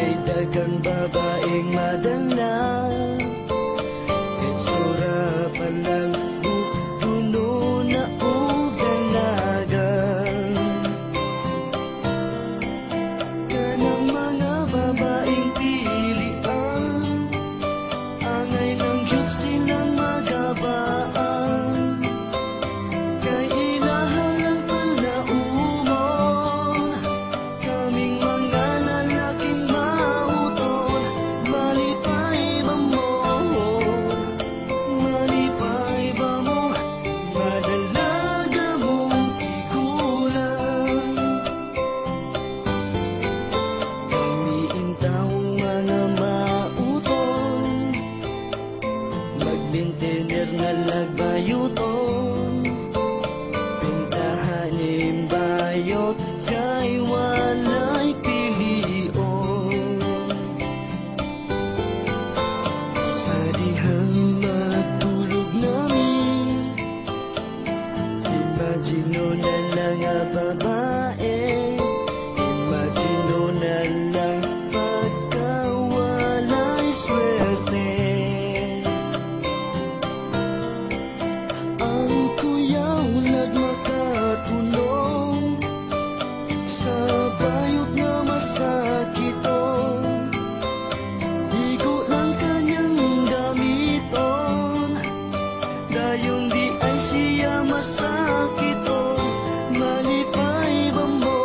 kay dagang babaeng madala. Itsura pa lang puno na o dalaga. Kanang mga babaeng pilian, angay ng yun silang magabaan. Kay ilahan lang palaumon, kaming mga lalaking mauton. Malipay ba mo? Malipay ba mo? Madalaga mong igulang. Kamiing taong mga mauton, magbintener nga lagbayuton. Pintahanim bayot kay walay pilion. Sa dihang matulog namin, imagino na lang nga babae. Imagino na lang pagkawalay swerte. Ang kuyaw nagmakatulong sa bayot nga masakitong. Igo lang kanyang gamiton, dayon di ay siya masakiton. Malipay ba mo?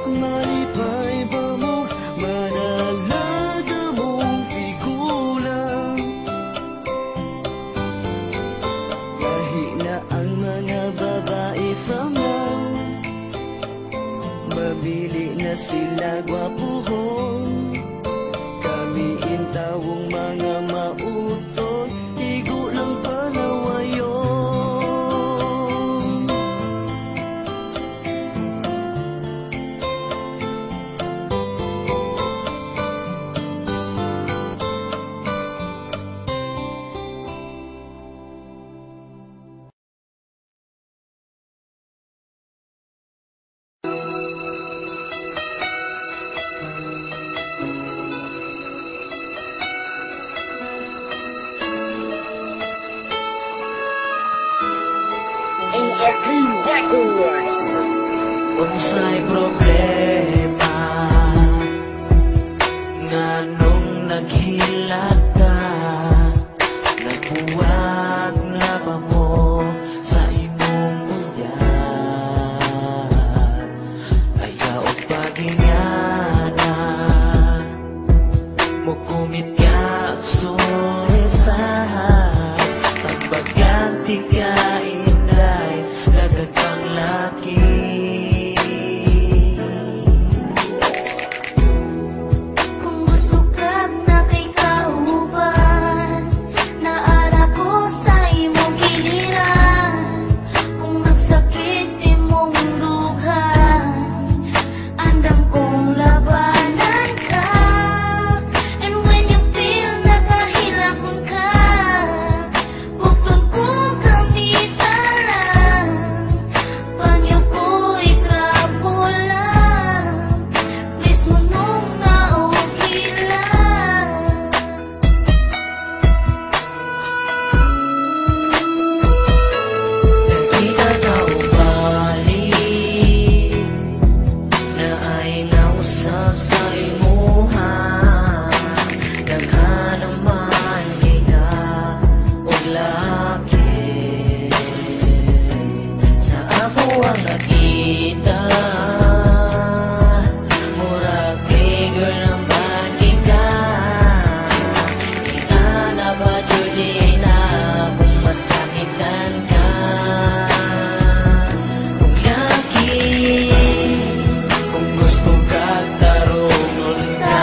Malipay ba mo? Madalaga mong pigulang. Lahi na ang mga babae from now, mabili na sila gwapuhon. Kami intawong mga mauton, igo lang palawayon. ARP Records. Unsay problema nganong naghilat ka? Nagbuwag na ba mo sa imong uyan? Ayaw pagingana mo kumit ka surisahan. Pagbaganti ka inday, lagag laki. Kung gusto kang nakikauban, naara ko sa imong giliran. Kung nagsakit imong dughan, andam kong labanan ka. And when you feel nakahilakon ka, bukton ko kamitaran. Panyo ko itrapo lang, please hunong na okay lang. Nakita ka ubalik na ay nausap sa imuha. Daghan naman kita og laki. Sa ako ang nakita, murag trigger ng bandi ka. Ingana ba Judy na kung masakitan ka? Kung laki, kung gusto ka tarungon ka.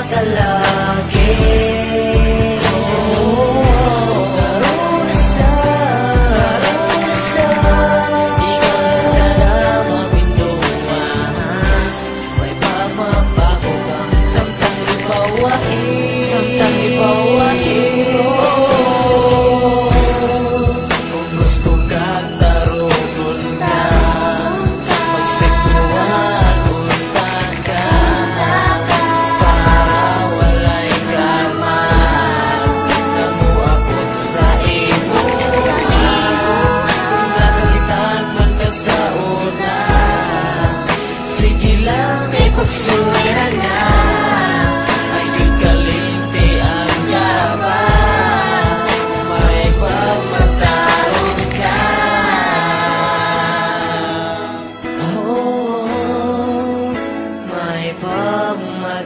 kalagi. Karusa, di ka sana mapinduan. May pamabaho ka, samtang ipawahi, Kung gusto ka tarugon ka, mag-step tuwan, unta ka, para walay kama, namuapot sa imo. Kung nasalitan man ka sa una, sige lang kay pagsuwiran na. Ayun kalimti ang yaba, may pagmataon ka. Oh, may pagmataon